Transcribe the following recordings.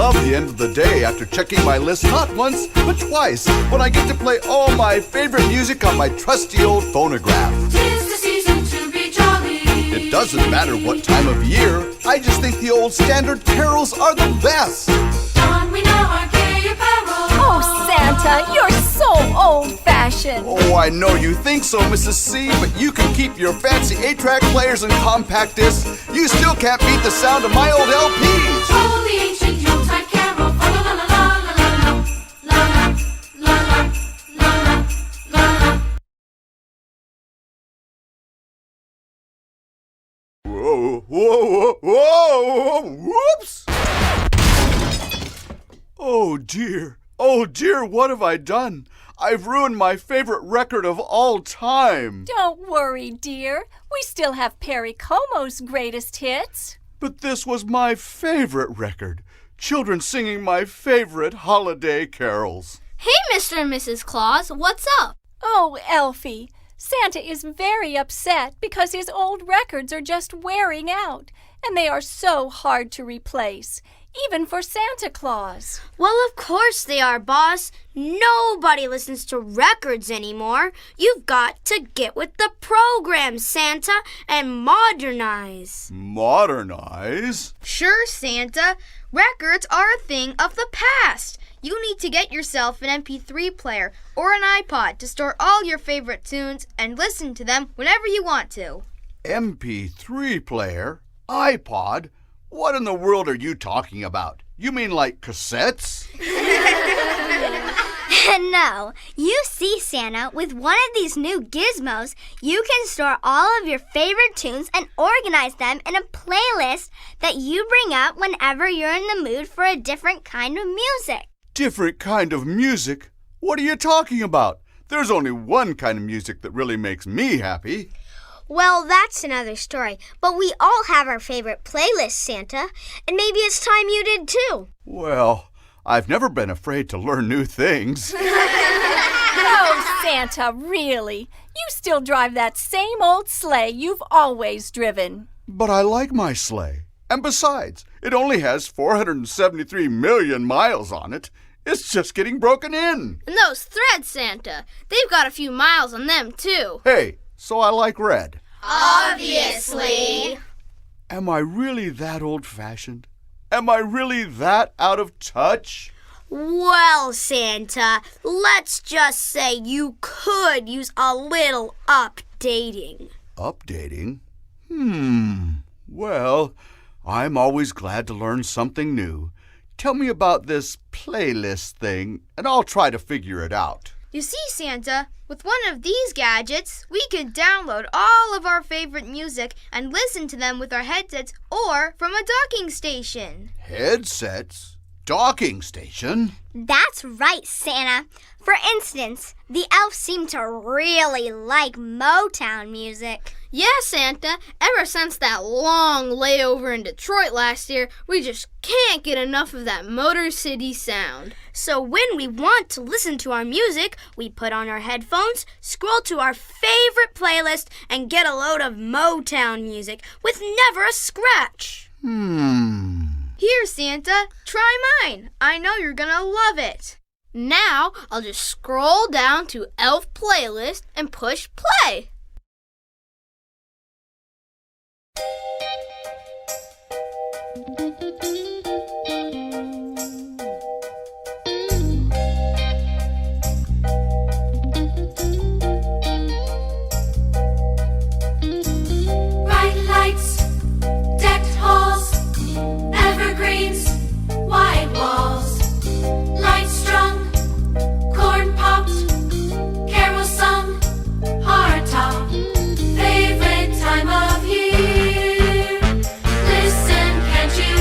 love the end of the day after checking my list not once, but twice, when I get to play all my favorite music on my trusty old phonograph. 'Tis the season to be jolly. It doesn't matter what time of year, I just think the old standard carols are the best. Don we know our gay apparel. Oh, Santa, you're so old-fashioned. Oh, I know you think so, Mrs. C, but you can keep your fancy 8-track players and compact discs. You still can't beat the sound of my old LPs. Oh, the ancient Yuletide carol. La la la la la la la la la la la la. Whoa, whoa, whoa, whoops! Oh dear, what have I done? I've ruined my favorite record of all time. Don't worry, dear. We still have Perry Como's greatest hits. But this was my favorite record. Children singing my favorite holiday carols. Hey, Mr. and Mrs. Claus, what's up? Oh, Elfie, Santa is very upset because his old records are just wearing out, and they are so hard to replace, even for Santa Claus. Well, of course they are, boss. Nobody listens to records anymore. You've got to get with the program, Santa, and modernize. Modernize? Sure, Santa. Records are a thing of the past. You need to get yourself an MP3 player or an iPod to store all your favorite tunes and listen to them whenever you want to. MP3 player? iPod? What in the world are you talking about? You mean like cassettes? No. You see, Santa, with one of these new gizmos, you can store all of your favorite tunes and organize them in a playlist that you bring up whenever you're in the mood for a different kind of music. Different kind of music? What are you talking about? There's only one kind of music that really makes me happy. Well, that's another story. But we all have our favorite playlist, Santa. And maybe it's time you did too. Well, I've never been afraid to learn new things. Oh, Santa, really? You still drive that same old sleigh you've always driven. But I like my sleigh. And besides, it only has 473 million miles on it. It's just getting broken in. And those threads, Santa, they've got a few miles on them, too. Hey, so I like red. Obviously. Am I really that old-fashioned? Am I really that out of touch? Well, Santa, let's just say you could use a little updating. Updating? Well, I'm always glad to learn something new. Tell me about this playlist thing, and I'll try to figure it out. You see, Santa, with one of these gadgets, we can download all of our favorite music and listen to them with our headsets or from a docking station. Headsets? Docking station? That's right, Santa. For instance, the elves seem to really like Motown music. Yeah, Santa, ever since that long layover in Detroit last year, we just can't get enough of that Motor City sound. So when we want to listen to our music, we put on our headphones, scroll to our favorite playlist, and get a load of Motown music with never a scratch. Here, Santa, try mine. I know you're gonna love it. Now, I'll just scroll down to Elf Playlist and push play. Bright lights, decked halls, evergreens, white walls, lights strung, corn popped, carol sung, heart top, favorite time of year. Listen, can't you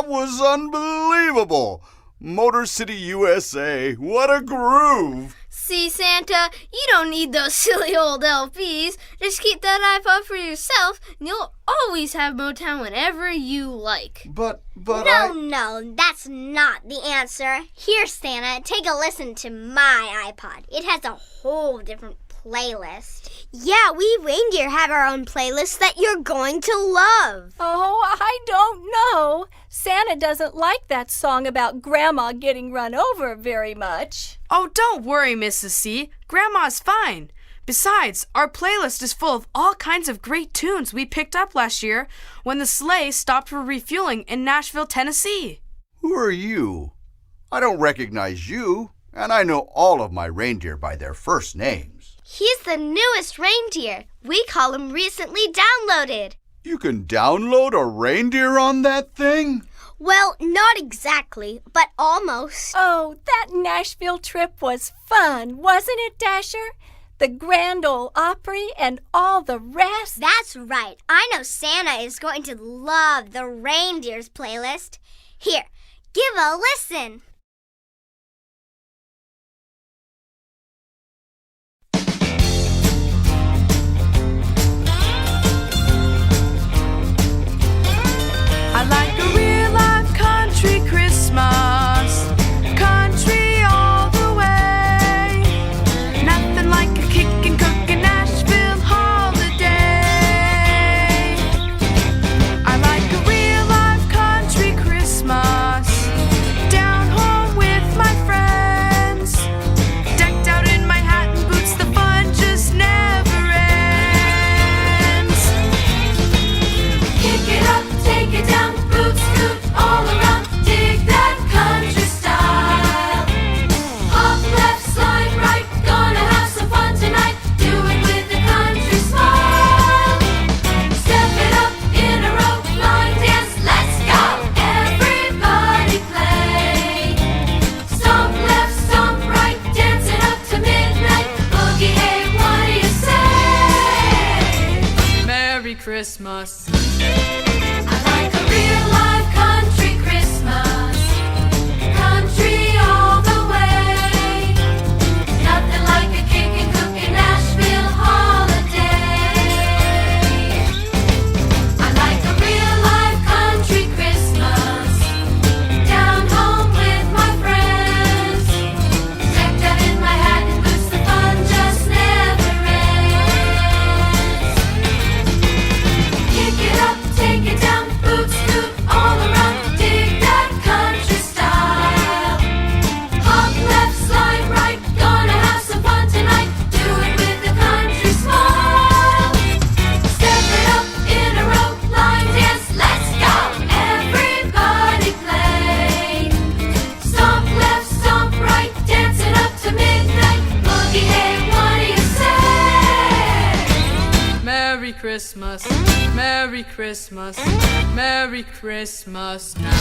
That was unbelievable. Motor City, USA. What a groove. See, Santa, you don't need those silly old LPs. Just keep that iPod for yourself, and you'll always have Motown whenever you like. But No, that's not the answer. Here, Santa, take a listen to my iPod. It has a whole different playlist. Yeah, we reindeer have our own playlist that you're going to love. Oh, I don't know. Santa doesn't like that song about Grandma getting run over very much. Oh, don't worry, Mrs. C. Grandma's fine. Besides, our playlist is full of all kinds of great tunes we picked up last year when the sleigh stopped for refueling in Nashville, Tennessee. who are you? I don't recognize you, and I know all of my reindeer by their first names. He's the newest reindeer. We call him recently downloaded. You can download a reindeer on that thing? Well, not exactly, but almost. Oh, that Nashville trip was fun, wasn't it, Dasher? The Grand Ole Opry and all the rest. That's right. I know Santa is going to love the reindeers playlist. Here, give a listen. I like a real life country Christmas, country all the way. Nothing like a kickin' cookin' Nashville holiday. I like a real life country Christmas, down home with my friends, decked out in my hat and boots. The fun just never ends. Kick it up, take it down, boot scoot all around, dig that country style. Hop left, slide right, gonna have some fun tonight, do it with a country smile. Step it up in a row, line dance, let's go, everybody play. Stomp left, stomp right, dancing up to midnight, boogie, hey, what do you say? Merry Christmas. I like a real live country Christmas, country all the way. Nothing like a kickin' cookin' Nashville holiday. I like a real live country Christmas, down home with my friends, decked out in my hat and boots. The fun just never ends. Kick it up, take it down, boot scoot all around, dig that country style. Hop left, slide right, gonna have some fun tonight, do it with a country smile. Step it up in a row, line dance, let's go, everybody play. Stomp left, stomp right, dancing up to midnight, boogie, hey, what do you say? Merry Christmas, Merry Christmas, Merry Christmas now.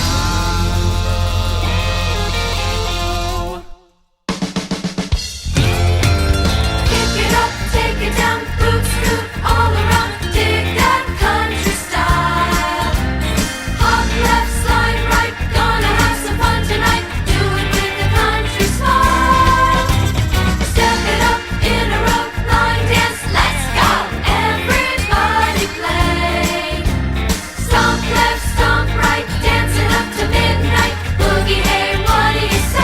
Kick it up, take it down, boot scoot all around, dig that country style. Hop left, slide right, gonna have some fun tonight, do it with a country smile. Step it up in a row, line dance, let's go, everybody play. Stomp left, stomp right, dancing up to midnight, boogie, hey, what do you say?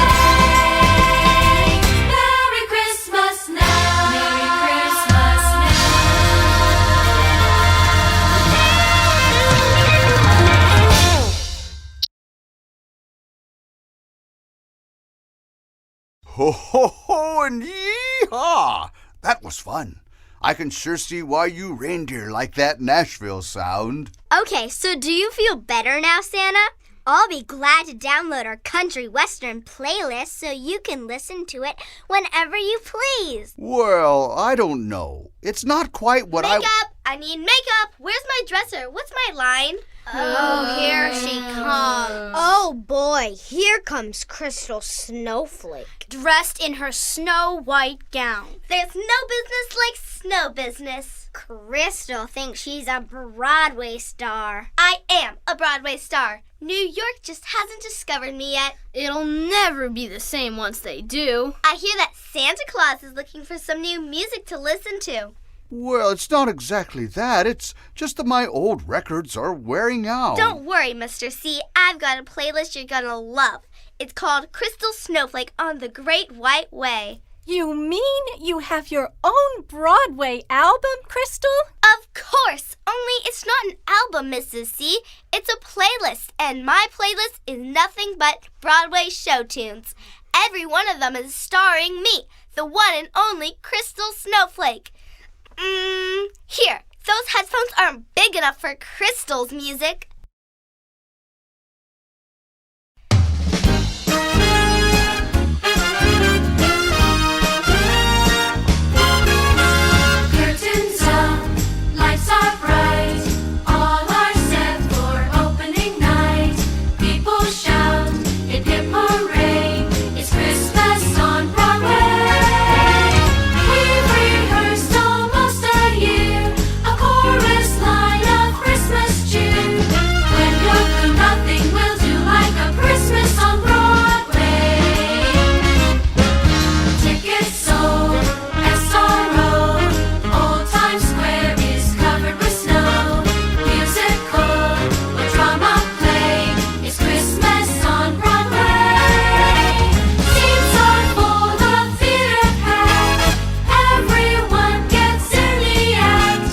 Merry Christmas now. Merry Christmas now. Ho, ho, ho, and yee-haw! That was fun. I can sure see why you reindeer like that Nashville sound. Okay, so do you feel better now, Santa? I'll be glad to download our country western playlist so you can listen to it whenever you please. Well, I don't know. It's not quite what I... Makeup, I need makeup. Where's my dresser? What's my line? Oh, here she comes. Oh boy, here comes Crystal Snowflake. Dressed in her snow white gown. There's no business like snow business. Crystal thinks she's a Broadway star. I am a Broadway star. New York just hasn't discovered me yet. It'll never be the same once they do. I hear that Santa Claus is looking for some new music to listen to. Well, it's not exactly that. It's just that my old records are wearing out. Don't worry, Mr. C. I've got a playlist you're gonna love. It's called Crystal Snowflake on the Great White Way. You mean you have your own Broadway album, Crystal? Of course! Only it's not an album, Mrs. C. It's a playlist, and my playlist is nothing but Broadway show tunes. Every one of them is starring me, the one and only Crystal Snowflake. Here, those headphones aren't big enough for Crystal's music. Curtains up, lights are bright, all are set for opening night. People shout, hip hip hooray, it's Christmas on Broadway. We've rehearsed almost a year, a chorus line of Christmas cheer. When you're through, nothing will do like a Christmas on Broadway. Tickets sold, SRO, Old Times Square is covered with snow. Musical, a drama play, it's Christmas on Broadway. Seats are full, the theater packed, everyone gets in the act.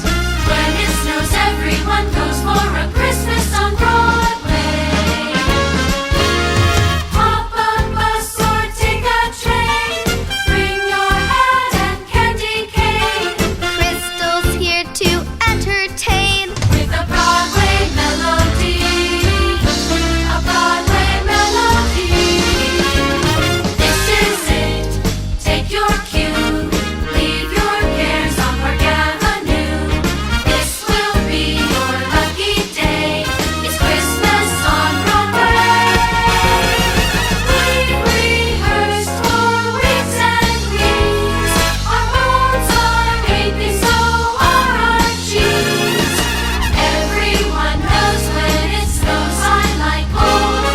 When it snows, everyone goes for a Christmas on Broadway. Hop a bus or take a train, bring your hat and candy cane. Crystal's here to entertain. With a Broadway melody, a Broadway melody. This is it, take your cue, leave your cares on Park Avenue. This will be your lucky day, it's Christmas on Broadway. We've rehearsed for weeks and weeks, our bones are aching, so are our cheeks. Everyone knows when it snows, I like cold.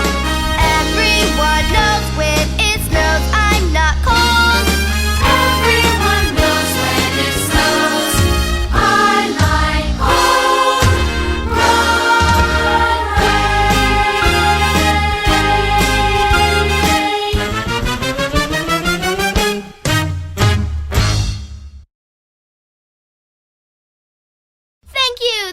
Everyone knows when it snows, I'm not cold. Everyone knows when it snows, I like cold Broadway.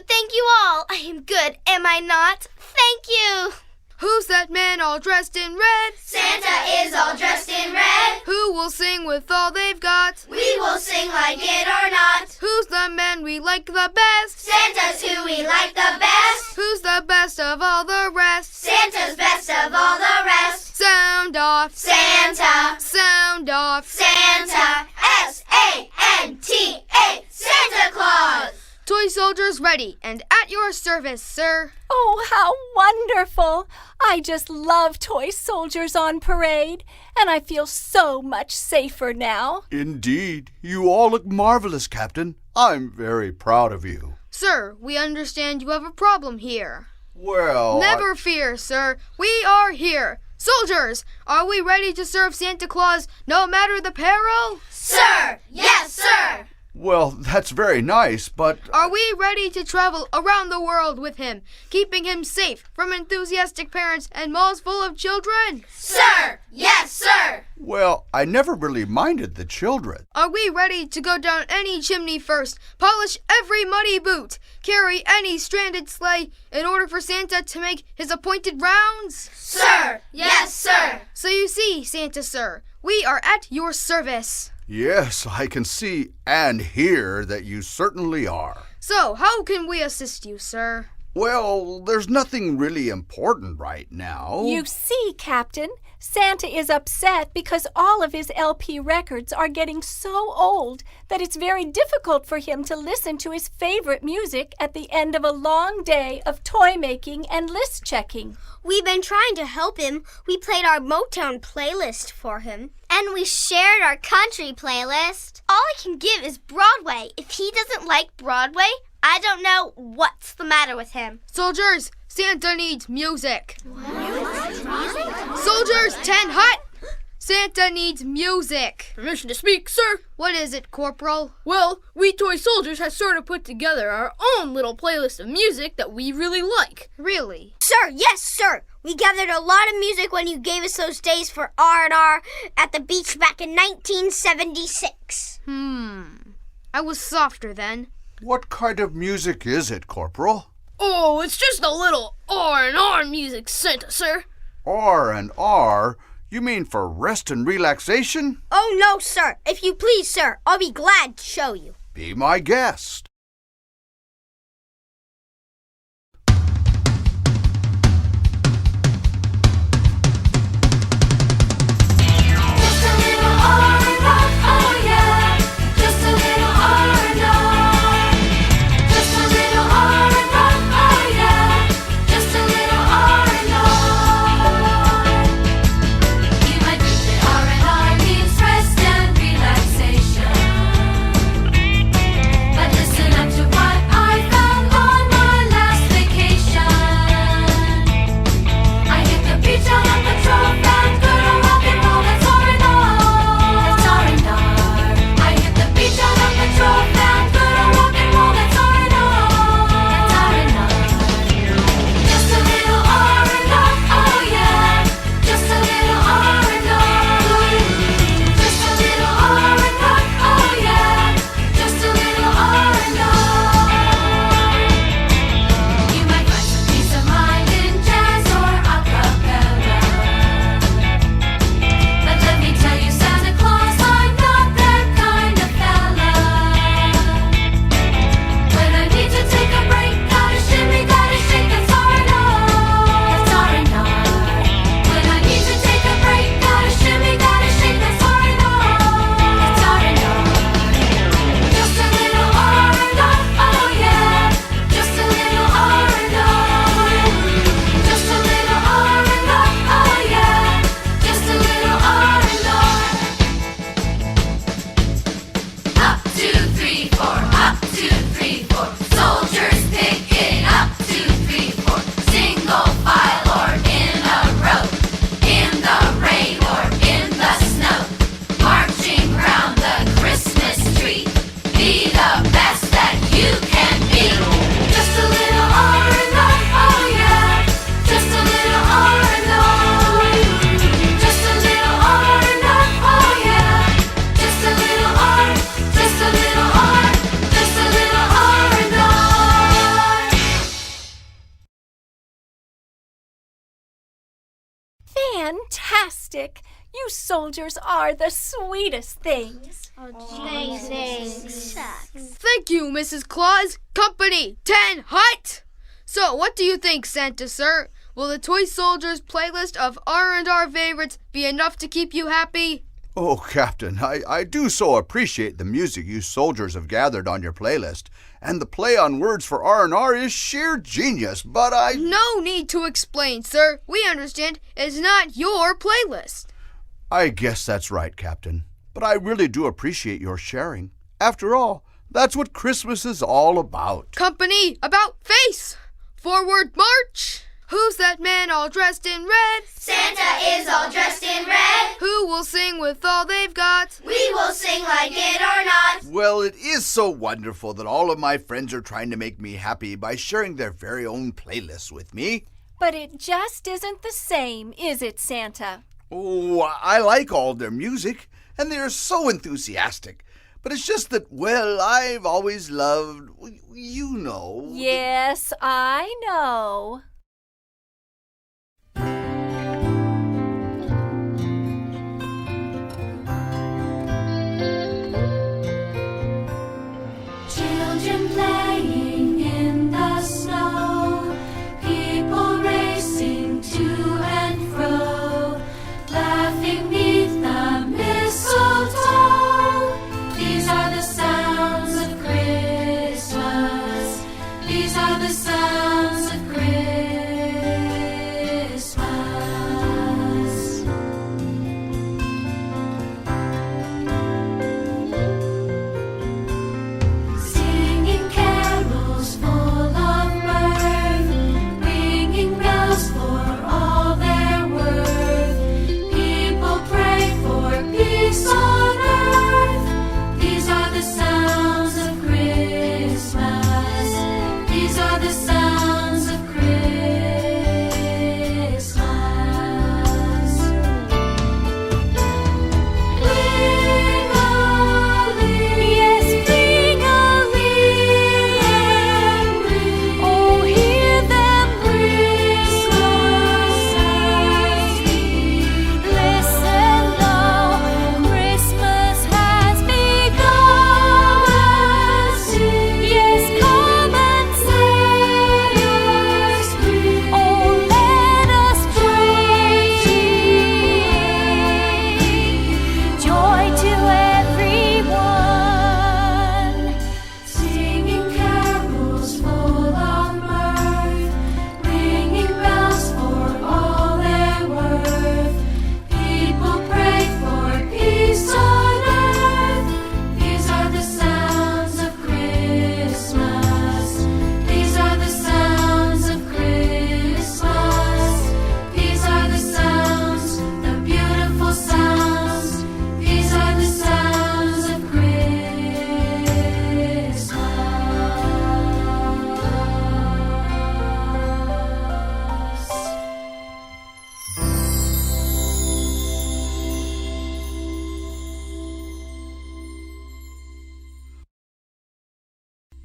Thank you all. I am good, am I not? Thank you. Who's that man all dressed in red? Santa is all dressed in red. Who will sing with all they've got? We will sing like it or not. Who's the man we like the best? Santa's who we like the best. Who's the best of all the rest? Santa's best of all the rest. Sound off! Santa, Sound off! Santa, S-A-N-T-A, Santa Claus. Toy soldiers ready and at your service, sir. Oh, how wonderful! I just love toy soldiers on parade, and I feel so much safer now. Indeed. You all look marvelous, Captain. I'm very proud of you. Sir, we understand you have a problem here. Well, Never fear, sir. We are here. Soldiers, are we ready to serve Santa Claus no matter the peril? Sir, yes, sir. Well, that's very nice, but Are we ready to travel around the world with him, keeping him safe from enthusiastic parents and malls full of children? Sir, yes, sir. well, I never really minded the children. Are we ready to go down any chimney first, polish every muddy boot, carry any stranded sleigh in order for Santa to make his appointed rounds? Sir, yes, sir. So you see, Santa sir, we are at your service. Yes, I can see and hear that you certainly are. So, how can we assist you, sir? Well, there's nothing really important right now. You see, Captain, Santa is upset because all of his LP records are getting so old that it's very difficult for him to listen to his favorite music at the end of a long day of toy making and list checking. We've been trying to help him. We played our Motown playlist for him. And we shared our country playlist. All I can give is Broadway. If he doesn't like Broadway, I don't know what's the matter with him. Soldiers, Santa needs music. Soldiers, 10 hut! Santa needs music. Permission to speak, sir. What is it, Corporal? Well, we toy soldiers have sort of put together our own little playlist of music that we really like. Really? Sir, yes, sir. We gathered a lot of music when you gave us those days for R&R at the beach back in 1976. I was softer then. What kind of music is it, Corporal? Oh, it's just a little R&R music, Santa, sir. R&R? You mean for rest and relaxation? Oh, no, sir. If you please, sir, I'll be glad to show you. Be my guest. Just a little R&R, oh yeah. Just a little R&R. Just a little R&R, oh yeah. Just a little R&R. You might think that R&R means rest and relaxation, but listen up to what I found on my last vacation. I hit the beach on a patrol van, good old rock and roll, that's R&R. That's R&R. I hit the beach on a patrol van, good old rock and roll, that's R&R. That's R&R. Just a little R&R, oh yeah. Just a little R&R. Just a little R&R, oh yeah. Just a little R&R. You might find some peace of mind in jazz or a cappella. But let me tell you, Santa Claus, I'm not that kind of fella. When I need to take a break, gotta shimmy, gotta shake, that's R&R. That's R&R. When I need to take a break, gotta shimmy, gotta shake, that's R&R. That's R&R. Just a little R&R, oh yeah. Just a little R&R. Just a little R&R, oh yeah. Just a little R&R. Up, 2, 3, 4. Up, 2, 3, 4. Soldiers picking up, 2, 3, 4. Single file or in a row. In the rain or in the snow. Marching round the Christmas tree. Be the best that you can be. Just a little R&R, oh yeah. Just a little R&R. Just a little R&R, oh yeah. Just a little R, just a little R, just a little R&R. Fantastic! You soldiers are the sweetest things. Thank you, Mrs. Claus. Company, 10 hut! So, what do you think, Santa, sir? Will the Toy Soldiers playlist of R&R favorites be enough to keep you happy? Oh, Captain, I do so appreciate the music you soldiers have gathered on your playlist, and the play on words for R&R is sheer genius, but No need to explain, sir. We understand it's not your playlist. I guess that's right, Captain. But I really do appreciate your sharing. After all, that's what Christmas is all about. Company, about face! Forward march! Who's that man all dressed in red? Santa is all dressed in red. Who will sing with all they've got? We will sing like it or not. Well, it is so wonderful that all of my friends are trying to make me happy by sharing their very own playlists with me. But it just isn't the same, is it, Santa? Oh, I like all their music, and they are so enthusiastic. But it's just that, well, I've always loved, you know. Yes, I know. Children playing in the snow, people racing to and fro.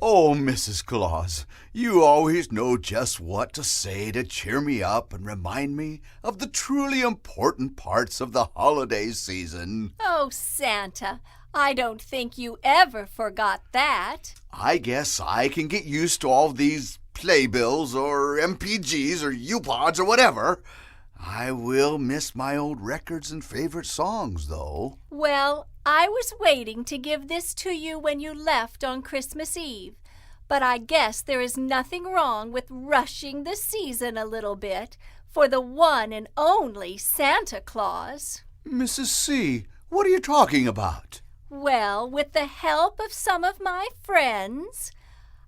Oh, Mrs. Claus, you always know just what to say to cheer me up and remind me of the truly important parts of the holiday season. Oh, Santa, I don't think you ever forgot that. I guess I can get used to all these playbills or MPGs or U-Pods or whatever. I will miss my old records and favorite songs, though. Well, I was waiting to give this to you when you left on Christmas Eve, but I guess there is nothing wrong with rushing the season a little bit for the one and only Santa Claus. Mrs. C., what are you talking about? Well, with the help of some of my friends,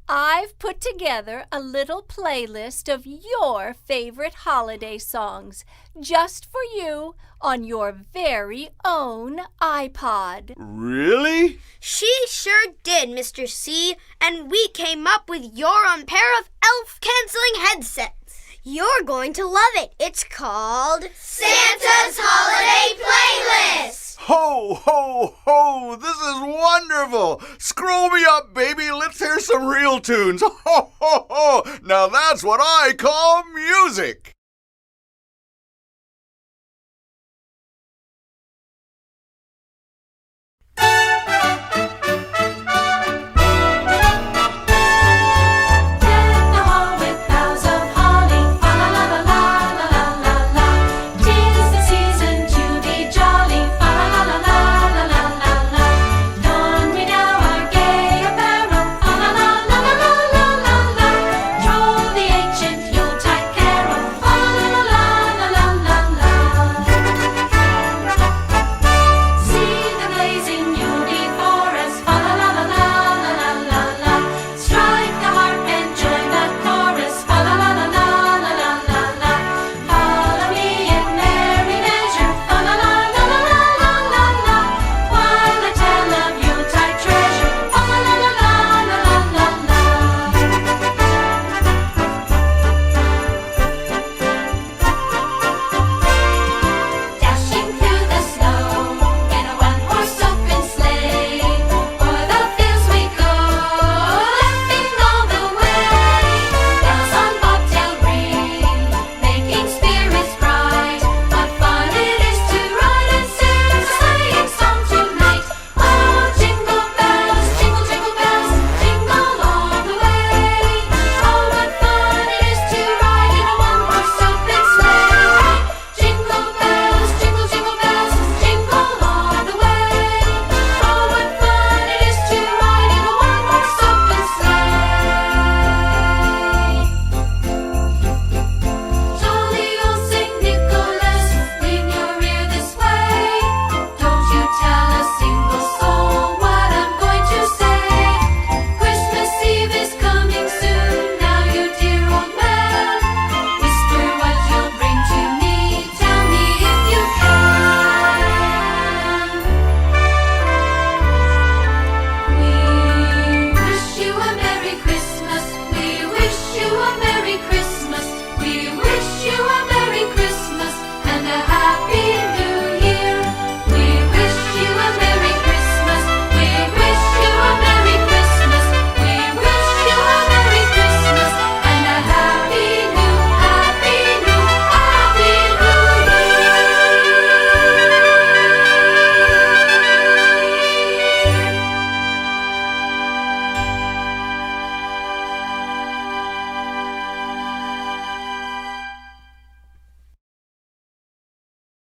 I've put together a little playlist of your favorite holiday songs just for you on your very own iPod. Really? She sure did, Mr. C, and we came up with your own pair of elf-canceling headsets. You're going to love it. It's called Santa's Holiday Playlist. Ho, ho, ho! This is wonderful! Scroll me up, baby! Let's hear some real tunes! Ho, ho, ho! Now that's what I call music!